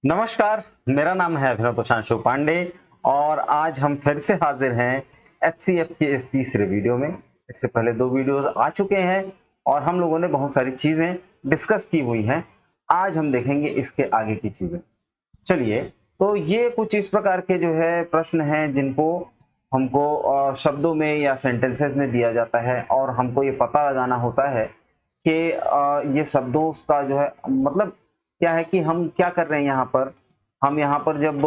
नमस्कार, मेरा नाम है अभिनव प्रशांशु पांडे और आज हम फिर से हाजिर हैं एचसीएफ के इस तीसरे वीडियो में। इससे पहले 2 वीडियोस आ चुके हैं और हम लोगों ने बहुत सारी चीज़ें डिस्कस की हुई हैं। आज हम देखेंगे इसके आगे की चीज़ें। चलिए, तो ये कुछ इस प्रकार के जो है प्रश्न हैं जिनको हमको शब्दों में या सेंटेंसेस में दिया जाता है और हमको ये पता लगाना होता है कि ये शब्दों का जो है मतलब क्या है कि हम क्या कर रहे हैं यहाँ पर। हम यहाँ पर जब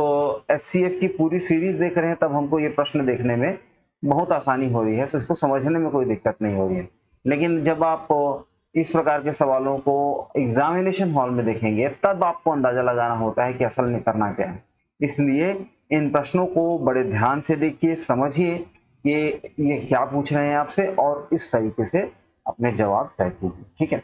एससीएफ की पूरी सीरीज देख रहे हैं तब हमको ये प्रश्न देखने में बहुत आसानी हो रही है, तो इसको समझने में कोई दिक्कत नहीं हो रही है। लेकिन जब आप इस प्रकार के सवालों को एग्जामिनेशन हॉल में देखेंगे तब आपको अंदाजा लगाना होता है कि असल में करना क्या है। इसलिए इन प्रश्नों को बड़े ध्यान से देखिए, समझिए ये क्या पूछ रहे हैं आपसे और इस तरीके से अपने जवाब तय कीजिए। ठीक है,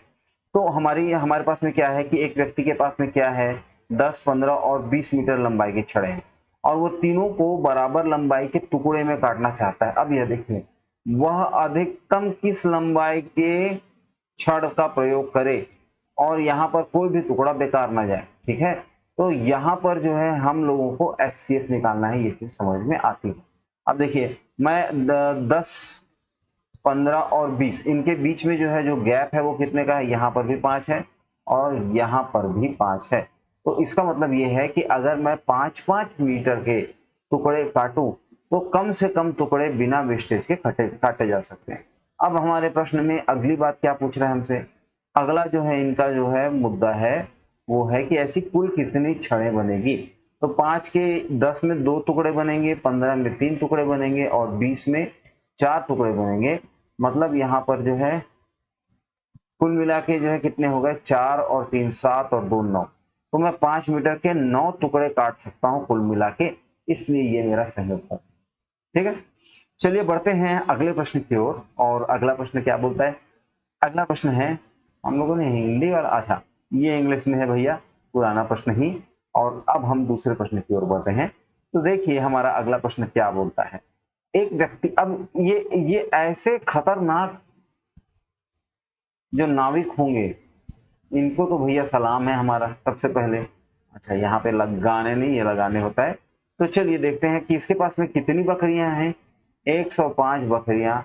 तो हमारे पास में क्या है कि एक व्यक्ति के पास में क्या है, 10, 15 और 20 मीटर लंबाई के छड़े हैं और वो तीनों को बराबर लंबाई के टुकड़े में काटना चाहता है। अब यह देखिए, वह अधिकतम किस लंबाई के छड़ का प्रयोग करे और यहाँ पर कोई भी टुकड़ा बेकार ना जाए। ठीक है, तो यहाँ पर जो है हम लोगों को एचसीएफ निकालना है, ये चीज समझ में आती है। अब देखिए, मैं 10, 15 और 20 इनके बीच में जो है जो गैप है वो कितने का है, यहाँ पर भी 5 है और यहाँ पर भी 5 है। तो इसका मतलब ये है कि अगर मैं 5-5 मीटर के टुकड़े काटूं तो कम से कम टुकड़े बिना वेस्टेज के काटे जा सकते हैं। अब हमारे प्रश्न में अगली बात क्या पूछ रहा है हमसे, अगला जो है इनका जो है मुद्दा है वो है कि ऐसी कुल कितनी छड़ें बनेगी। तो 5 के 10 में 2 टुकड़े बनेंगे, 15 में 3 टुकड़े बनेंगे और 20 में 4 टुकड़े बनेंगे। मतलब यहाँ पर जो है कुल मिला के जो है कितने हो गए, 4 और 3 7 और 2 9। तो मैं 5 मीटर के 9 टुकड़े काट सकता हूँ कुल मिला के, इसलिए ये मेरा सही उत्तर। ठीक है, चलिए बढ़ते हैं अगले प्रश्न की ओर। और अगला प्रश्न क्या बोलता है, अगला प्रश्न है, हम लोगों ने हिंदी वाला, अच्छा ये इंग्लिश में है भैया, पुराना प्रश्न ही। और अब हम दूसरे प्रश्न की ओर बढ़ते हैं। तो देखिए हमारा अगला प्रश्न क्या बोलता है, एक व्यक्ति, अब ये ऐसे खतरनाक जो नाविक होंगे इनको तो भैया सलाम है हमारा सबसे पहले। अच्छा, यहाँ पे लगाने नहीं, ये लगाने होता है। तो चलिए देखते हैं कि इसके पास में कितनी बकरियां हैं। 105 बकरियां,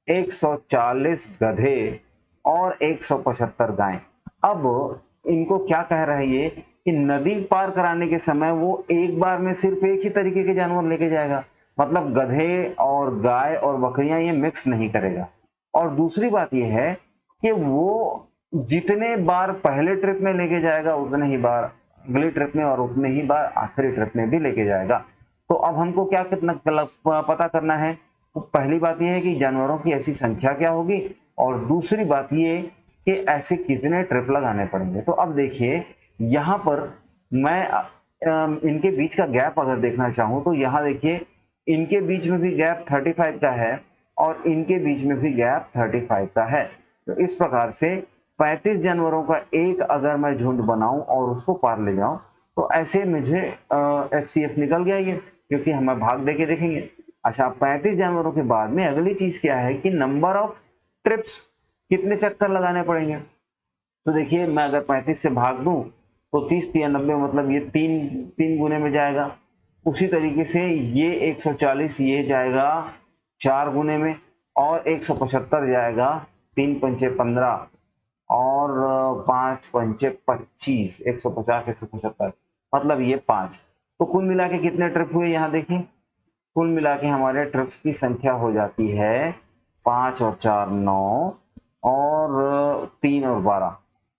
140 गधे और 175 गायें। अब इनको क्या कह रहा है ये कि नदी पार कराने के समय वो एक बार में सिर्फ एक ही तरीके के जानवर लेके जाएगा, मतलब गधे और गाय और बकरियां ये मिक्स नहीं करेगा। और दूसरी बात ये है कि वो जितने बार पहले ट्रिप में लेके जाएगा उतने ही बार अगली ट्रिप में और उतने ही बार आखिरी ट्रिप में भी लेके जाएगा। तो अब हमको क्या कितना पता करना है, तो पहली बात यह है कि जानवरों की ऐसी संख्या क्या होगी और दूसरी बात ये कि ऐसे कितने ट्रिप लगाने पड़ेंगे। तो अब देखिए यहाँ पर मैं इनके बीच का गैप अगर देखना चाहूं तो यहाँ देखिए इनके बीच में भी गैप 35 का है और इनके बीच में भी गैप 35 का है। तो इस प्रकार से 35 जानवरों का एक अगर मैं झुंड बनाऊं और उसको पार ले जाऊं तो ऐसे मुझे एचसीएफ निकल गया ये, क्योंकि हम भाग दे के देखेंगे। अच्छा, 35 जानवरों के बाद में अगली चीज क्या है कि नंबर ऑफ ट्रिप्स, कितने चक्कर लगाने पड़ेंगे। तो देखिए मैं अगर 35 से भाग दूं तो 30 या 90, मतलब ये तीन तीन गुने में जाएगा। उसी तरीके से ये 140 ये जाएगा 4 गुने में और 175 जाएगा 3 पंचे 15 और 5 पंचे 25, 150 175, मतलब ये 5। तो कुल मिला के कितने ट्रिप हुए यहाँ देखिए, कुल मिला के हमारे ट्रिप्स की संख्या हो जाती है 5 और 4 9 और 3 और 12।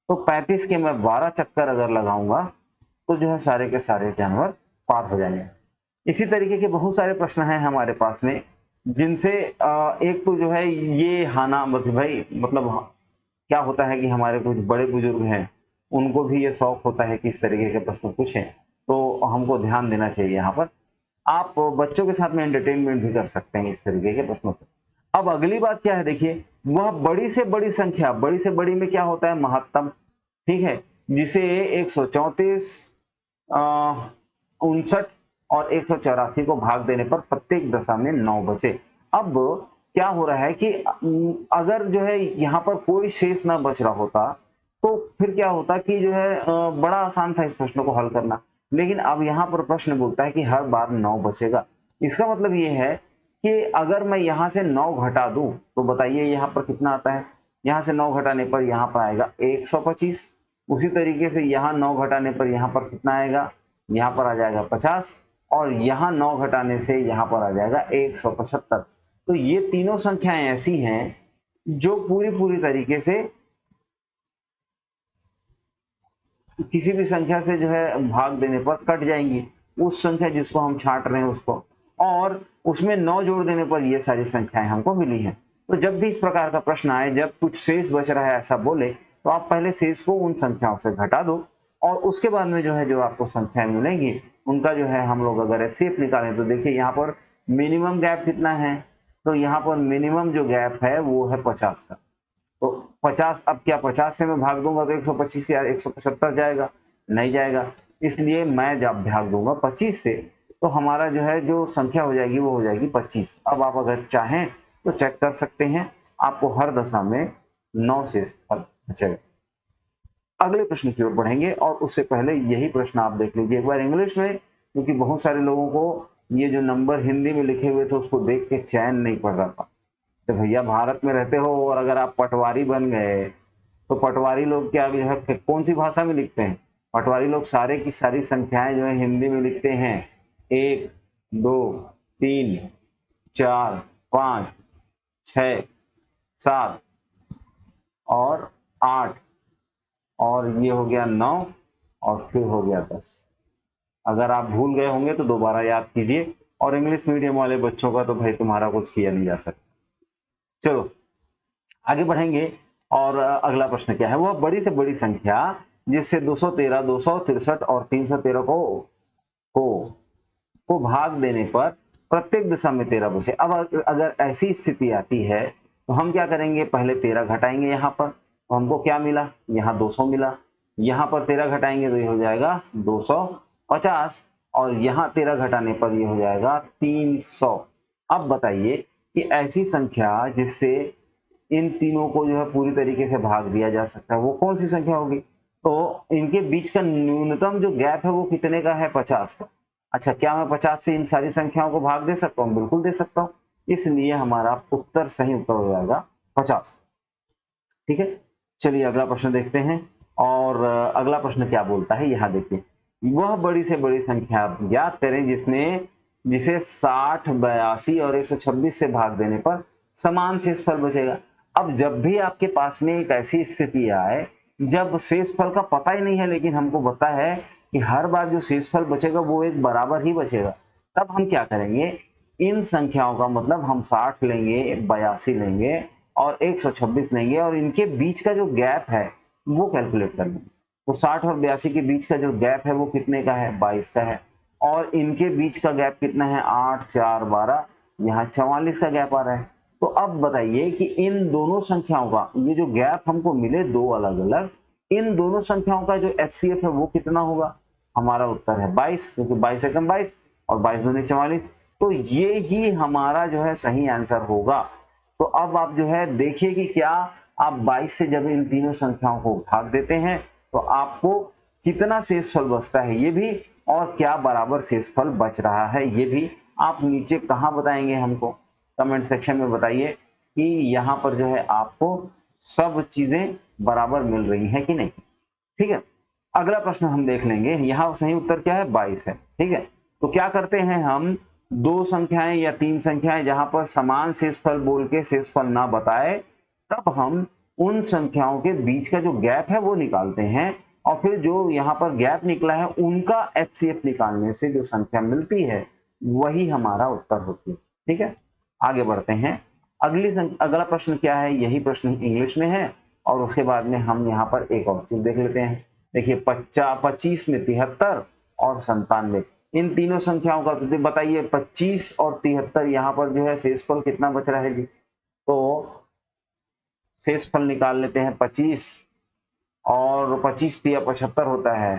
तो 35 के मैं 12 चक्कर अगर लगाऊंगा तो जो है सारे के सारे जानवर पार हो जाएंगे। इसी तरीके के बहुत सारे प्रश्न हैं हमारे पास में जिनसे एक तो जो है ये हाना भाई, मतलब क्या होता है कि हमारे कुछ बड़े बुजुर्ग हैं उनको भी ये शौक होता है कि इस तरीके के प्रश्न पूछें, तो हमको ध्यान देना चाहिए। यहाँ पर आप बच्चों के साथ में एंटरटेनमेंट भी कर सकते हैं इस तरीके के प्रश्नों से। अब अगली बात क्या है देखिए, वह बड़ी से बड़ी संख्या, बड़ी से बड़ी में क्या होता है, महत्तम। ठीक है, जिसे 134, 59 और 184 को भाग देने पर प्रत्येक दशा में 9 बचे। अब क्या हो रहा है कि अगर जो है यहाँ पर कोई शेष ना बच रहा होता तो फिर क्या होता कि जो है बड़ा आसान था इस प्रश्न को हल करना। लेकिन अब यहाँ पर प्रश्न बोलता है कि हर बार 9 बचेगा। इसका मतलब ये है कि अगर मैं यहाँ से 9 घटा दूं तो बताइए यहाँ पर कितना आता है। यहाँ से 9 घटाने पर यहाँ पर आएगा 125। उसी तरीके से यहाँ 9 घटाने पर यहाँ पर कितना आएगा, यहाँ पर आ जाएगा 50, और यहाँ 9 घटाने से यहाँ पर आ जाएगा 175। तो ये तीनों संख्याएं ऐसी हैं जो पूरी पूरी तरीके से किसी भी संख्या से जो है भाग देने पर कट जाएंगी, उस संख्या जिसको हम छांट रहे हैं उसको, और उसमें 9 जोड़ देने पर ये सारी संख्याएं हमको मिली हैं। तो जब भी इस प्रकार का प्रश्न आए, जब कुछ शेष बच रहा है ऐसा बोले, तो आप पहले शेष को उन संख्याओं से घटा दो, और उसके बाद में जो है जो आपको संख्याएं मिलेंगी उनका जो है हम लोग अगर एचसीएफ निकालें तो देखिए यहाँ पर मिनिमम गैप कितना है। तो यहाँ पर मिनिमम जो गैप है वो है 50 का। तो 50, अब क्या 50 से मैं भाग दूंगा तो 125 या 175 जाएगा, नहीं जाएगा। इसलिए मैं जब भाग दूंगा 25 से तो हमारा जो है जो संख्या हो जाएगी वो हो जाएगी 25। अब आप अगर चाहें तो चेक कर सकते हैं, आपको हर दशा में 9 से फल बचेगा। अगले प्रश्न की ओर बढ़ेंगे, और उससे पहले यही प्रश्न आप देख लीजिए एक बार इंग्लिश में, क्योंकि बहुत सारे लोगों को ये जो नंबर हिंदी में लिखे हुए थे उसको देख के चैन नहीं पड़ रहा था। तो भैया भारत में रहते हो और अगर आप पटवारी बन गए तो पटवारी लोग क्या जो है कौन सी भाषा में लिखते हैं? पटवारी लोग सारे की सारी संख्याएं जो है हिंदी में लिखते हैं। 1 2 3 4 5 6 7 और 8, और ये हो गया 9, और फिर हो गया 10। अगर आप भूल गए होंगे तो दोबारा याद कीजिए, और इंग्लिश मीडियम वाले बच्चों का तो भाई तुम्हारा कुछ किया नहीं जा सकता। चलो आगे बढ़ेंगे, और अगला प्रश्न क्या है, वह बड़ी से बड़ी संख्या जिससे 213, 263 और 313 को को भाग देने पर प्रत्येक दिशा में 13 बचे। अब अगर ऐसी स्थिति आती है तो हम क्या करेंगे, पहले 13 घटाएंगे, यहाँ पर तो हमको क्या मिला, यहाँ 200 मिला, यहाँ पर 13 घटाएंगे तो ये हो जाएगा 250, और यहाँ 13 घटाने पर ये हो जाएगा 300। अब बताइए कि ऐसी संख्या जिससे इन तीनों को जो है पूरी तरीके से भाग दिया जा सकता है वो कौन सी संख्या होगी। तो इनके बीच का न्यूनतम जो गैप है वो कितने का है, 50 का। अच्छा, क्या मैं 50 से इन सारी संख्याओं को भाग दे सकता हूँ? बिल्कुल दे सकता हूँ। इसलिए हमारा उत्तर, सही उत्तर हो जाएगा 50। ठीक है, चलिए अगला प्रश्न देखते हैं। और अगला प्रश्न क्या बोलता है, यहाँ देखिए, वह बड़ी से बड़ी संख्या ज्ञात करें जिसमें जिसे 60, 82 और 126 से भाग देने पर समान शेषफल बचेगा। अब जब भी आपके पास में एक ऐसी स्थिति आए जब शेषफल का पता ही नहीं है, लेकिन हमको पता है कि हर बार जो शेषफल बचेगा वो एक बराबर ही बचेगा, तब हम क्या करेंगे, इन संख्याओं का मतलब हम 60 लेंगे, 82 लेंगे और 126 लेंगे, और इनके बीच का जो गैप है वो कैलकुलेट कर लेंगे। तो 60 और 82 के बीच का जो गैप है वो कितने का है, 22 का है, और इनके बीच का गैप कितना है, 8 4 12, यहाँ 44 का गैप आ रहा है। तो अब बताइए कि इन दोनों संख्याओं का ये जो गैप हमको मिले दो अलग अलग, इन दोनों संख्याओं का जो एचसीएफ है वो कितना होगा। हमारा उत्तर है 22, क्योंकि 22 एकम 22 और 22 दूनी 44। तो ये ही हमारा जो है सही आंसर होगा। तो अब आप जो है देखिए कि क्या आप 22 से जब इन तीनों संख्याओं को भाग देते हैं तो आपको कितना शेषफल बचता है ये भी, और क्या बराबर शेषफल बच रहा है ये भी आप नीचे कहां बताएंगे हमको, कमेंट सेक्शन में बताइए कि यहाँ पर जो है आपको सब चीजें बराबर मिल रही हैं कि नहीं। ठीक है, अगला प्रश्न हम देख लेंगे। यहाँ सही उत्तर क्या है, 22 है। ठीक है, तो क्या करते हैं हम, दो संख्याएं या तीन संख्याएं जहां पर समान शेषफल बोल के शेषफल ना बताए, तब हम उन संख्याओं के बीच का जो गैप है वो निकालते हैं, और फिर जो यहाँ पर गैप निकला है उनका एचसीएफ निकालने से जो संख्या मिलती है वही हमारा उत्तर होती है। ठीक है, आगे बढ़ते हैं। अगला प्रश्न क्या है, यही प्रश्न इंग्लिश में है, और उसके बाद में हम यहाँ पर एक और चीज देख लेते हैं। देखिए 25 में 73 और 97, इन तीनों संख्याओं का तो बताइए, 25 और 73 यहाँ पर जो है शेषफल कितना बच रहा है जी। तो शेषफल निकाल लेते हैं 25, और 25 या 75 होता है,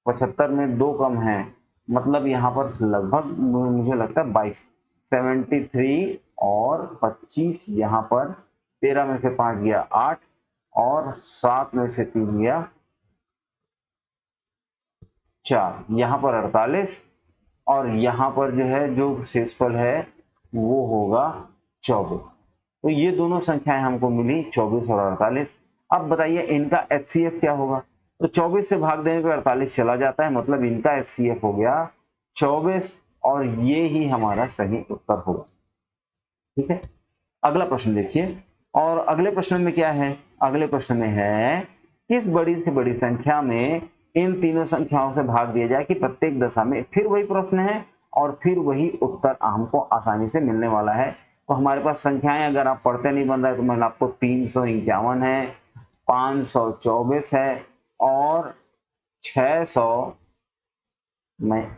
75 में 2 कम है, मतलब यहाँ पर लगभग मुझे लगता है 22, 73 और 25, यहाँ पर 13 में से 5 गया 8, और 7 में से 3 गया 4, यहाँ पर 48 और यहाँ पर जो है जो शेषफल है वो होगा 24। तो ये दोनों संख्याएं हमको मिली 24 और 48। अब बताइए इनका HCF क्या होगा? तो 24 से भाग देने पे 48 चला जाता है, मतलब इनका HCF हो गया 24 और ये ही हमारा सही उत्तर होगा। ठीक है, अगला प्रश्न देखिए। और अगले प्रश्न में क्या है? अगले प्रश्न में है किस बड़ी से बड़ी संख्या में इन तीनों संख्याओं से भाग दिया जाए कि प्रत्येक दशा में। फिर वही प्रश्न है और फिर वही उत्तर हमको आसानी से मिलने वाला है। तो हमारे पास संख्याएं अगर आप पढ़ते नहीं बन रहा है तो मैंने आपको 351 है, 524 है और 600 में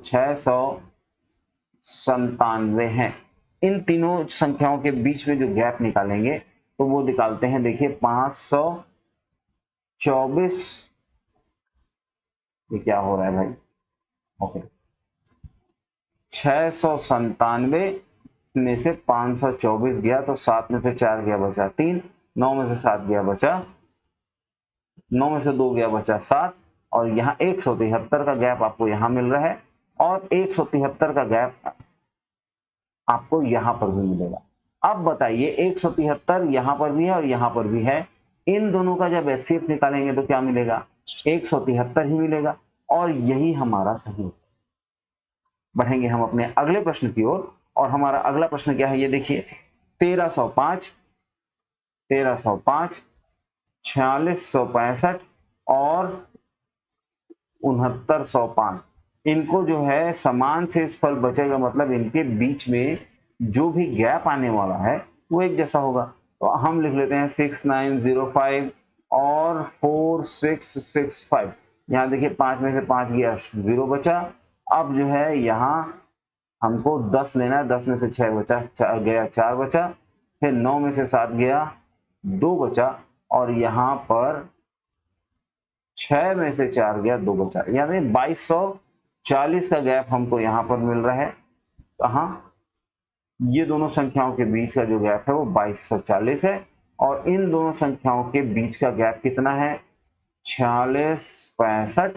697 है। इन तीनों संख्याओं के बीच में जो गैप निकालेंगे तो वो निकालते हैं। देखिए 524, ये क्या हो रहा है भाई? ओके, 697 में से 524 गया तो 7 में से 4 गया बचा 3, 9 में से 7 गया बचा 9 में से 2 गया बचा 7 और यहाँ 173 का गैप आपको यहाँ मिल रहा है और 173 का गैप आपको यहाँ पर भी मिलेगा। अब बताइए 173 यहाँ पर भी है और यहाँ पर भी है, इन दोनों का जब HCF निकालेंगे तो क्या मिलेगा? 173 ही मिलेगा और यही हमारा सही। बढ़ेंगे हम अपने अगले प्रश्न की ओर और हमारा अगला प्रश्न क्या है ये देखिए। 1305, 4665 और 6905, इनको जो है समान शेषफल बचेगा, मतलब इनके बीच में जो भी गैप आने वाला है वो एक जैसा होगा। तो हम लिख लेते हैं 6905 और 4665। यहाँ देखिए 5 में से 5 गया 0 बचा। अब जो है यहाँ हमको 10 लेना है, 10 में से 6 बचा, गया 4 बचा, फिर 9 में से 7 गया 2 बचा और यहाँ पर 6 में से 4 गया 2 बचा, यानी 2240 का गैप हमको यहाँ पर मिल रहा है। कहाँ? ये दोनों संख्याओं के बीच का जो गैप है वो 2240 है और इन दोनों संख्याओं के बीच का गैप कितना है? 46, 65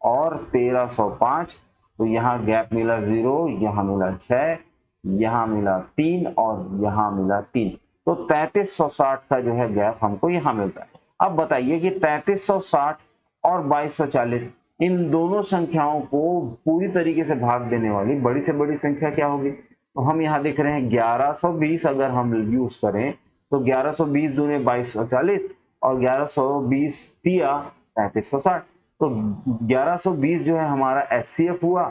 और 1305। तो यहाँ गैप मिला 0, यहाँ मिला 6, यहाँ मिला 3 और यहाँ मिला 3। तो 3360 का जो है गैप हमको यहाँ मिलता है। अब बताइए कि 3360 और 2240 इन दोनों संख्याओं को पूरी तरीके से भाग देने वाली बड़ी से बड़ी संख्या क्या होगी? तो हम यहाँ देख रहे हैं 1120 अगर हम यूज करें तो 1120 दूने 2240 और 1120 तिया 3360। तो 1120 जो है हमारा HCF हुआ।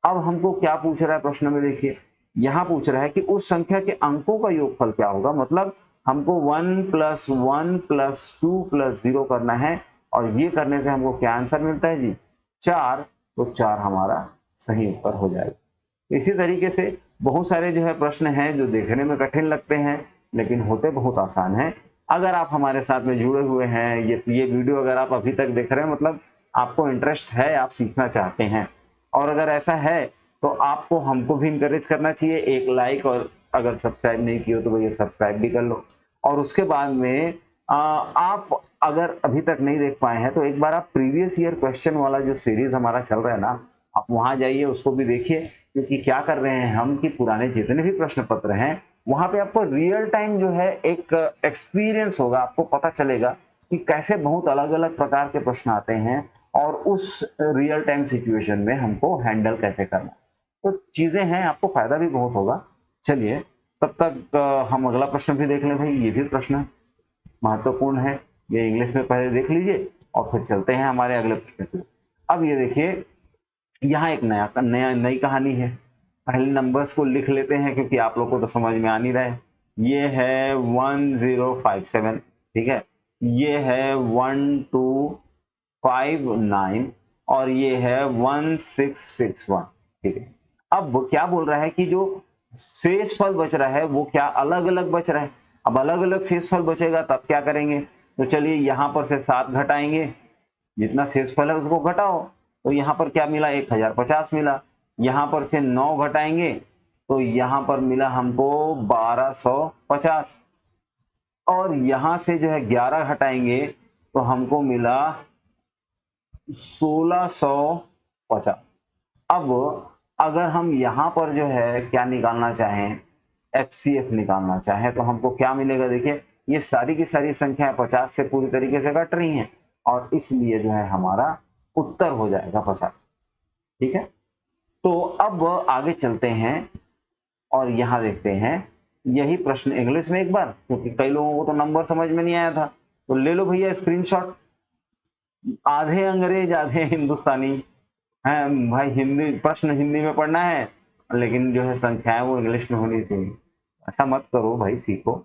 अब हमको क्या पूछ रहा है प्रश्न में? देखिए यहाँ पूछ रहा है कि उस संख्या के अंकों का योगफल क्या होगा, मतलब हमको 1 + 1 + 2 + 0 करना है और ये करने से हमको क्या आंसर मिलता है जी? 4। तो 4 हमारा सही उत्तर हो जाएगा। इसी तरीके से बहुत सारे जो है प्रश्न हैं जो देखने में कठिन लगते हैं लेकिन होते बहुत आसान हैं। अगर आप हमारे साथ में जुड़े हुए हैं, ये वीडियो अगर आप अभी तक देख रहे हैं मतलब आपको इंटरेस्ट है, आप सीखना चाहते हैं और अगर ऐसा है तो आपको हमको भी इंकरेज करना चाहिए, एक लाइक, और अगर सब्सक्राइब नहीं किया तो भैया सब्सक्राइब भी कर लो। और उसके बाद में आप अगर अभी तक नहीं देख पाए हैं तो एक बार आप प्रीवियस ईयर क्वेश्चन वाला जो सीरीज हमारा चल रहा है ना, आप वहां जाइए, उसको भी देखिए। क्योंकि क्या कर रहे हैं हम कि पुराने जितने भी प्रश्न पत्र हैं वहां पे आपको रियल टाइम जो है एक एक्सपीरियंस होगा, आपको पता चलेगा कि कैसे बहुत अलग अलग प्रकार के प्रश्न आते हैं और उस रियल टाइम सिचुएशन में हमको हैंडल कैसे करना। तो चीजें हैं, आपको फायदा भी बहुत होगा। चलिए तब तक हम अगला प्रश्न भी देख लें भाई, ये भी प्रश्न महत्वपूर्ण है, ये इंग्लिश में पहले देख लीजिए और फिर चलते हैं हमारे अगले प्रश्न पे। अब ये देखिए यहाँ एक नई कहानी है। पहले नंबर्स को लिख लेते हैं क्योंकि आप लोग को तो समझ में आ नहीं रहा है। ये है 1057, ठीक है, ये है 1259 और ये है 1661, ठीक है। अब वो क्या बोल रहा है कि जो शेषफल बच रहा है वो क्या अलग अलग बच रहा है। अब अलग अलग शेषफल बचेगा तब क्या करेंगे? तो चलिए यहाँ पर से 7 घटाएंगे, जितना शेषफल है उसको घटाओ। तो यहाँ पर क्या मिला? 1050 मिला। यहाँ पर से 9 घटाएंगे तो यहाँ पर मिला हमको 1250 और यहाँ से जो है 11 घटाएंगे तो हमको मिला 1600 50। अब अगर हम यहाँ पर जो है क्या निकालना चाहें, HCF निकालना चाहें, तो हमको क्या मिलेगा? देखिए ये सारी की सारी संख्याएं 50 से पूरी तरीके से कट रही हैं और इसलिए जो है हमारा उत्तर हो जाएगा 50। ठीक है, तो अब आगे चलते हैं और यहाँ देखते हैं यही प्रश्न इंग्लिश में एक बार, क्योंकि कई लोगों को तो नंबर समझ में नहीं आया था। तो ले लो भैया स्क्रीनशॉट। आधे अंग्रेज आधे हिंदुस्तानी हैं भाई, हिंदी प्रश्न हिंदी में पढ़ना है लेकिन जो है संख्याएं वो इंग्लिश में होनी चाहिए। ऐसा मत करो भाई, सीखो।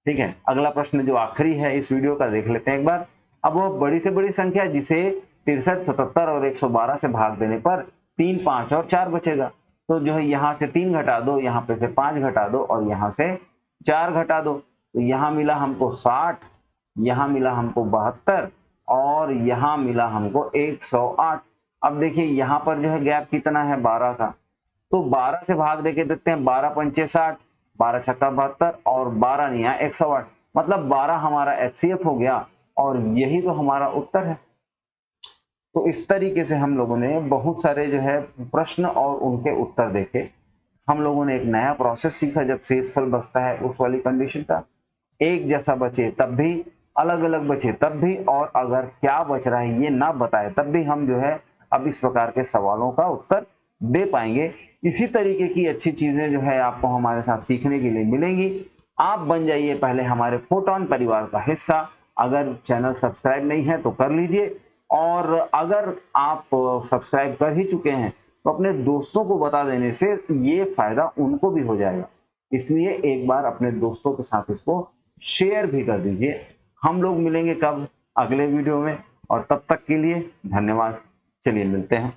ठीक है, अगला प्रश्न जो आखिरी है इस वीडियो का देख लेते हैं एक बार। अब वो बड़ी से बड़ी संख्या जिसे 63, 77 और 112 से भाग देने पर 3, 5 और 4 बचेगा। तो जो है यहाँ से 3 घटा दो, यहाँ पे से 5 घटा दो और यहाँ से 4 घटा दो। तो यहाँ मिला हमको 60, यहाँ मिला हमको 72 और यहाँ मिला हमको 108। अब देखिए यहाँ पर जो है गैप कितना है? 12 का। तो 12 से भाग देके देखते हैं, 12 पंचे 60, 12 छक्का 72 और 12 नहीं है 108, मतलब 12 हमारा HCF हो गया और यही तो हमारा उत्तर है। तो इस तरीके से हम लोगों ने बहुत सारे जो है प्रश्न और उनके उत्तर देखे। हम लोगों ने एक नया प्रोसेस सीखा, जब शेषफल बचता है उस वाली कंडीशन का, एक जैसा बचे तब भी, अलग अलग बचे तब भी, और अगर क्या बच रहा है ये ना बताए तब भी हम जो है अब इस प्रकार के सवालों का उत्तर दे पाएंगे। इसी तरीके की अच्छी चीजें जो है आपको हमारे साथ सीखने के लिए मिलेंगी। आप बन जाइए पहले हमारे फोटोन परिवार का हिस्सा। अगर चैनल सब्सक्राइब नहीं है तो कर लीजिए, और अगर आप सब्सक्राइब कर ही चुके हैं तो अपने दोस्तों को बता देने से ये फायदा उनको भी हो जाएगा। इसलिए एक बार अपने दोस्तों के साथ इसको शेयर भी कर दीजिए। हम लोग मिलेंगे कब? अगले वीडियो में, और तब तक के लिए धन्यवाद। चलिए मिलते हैं।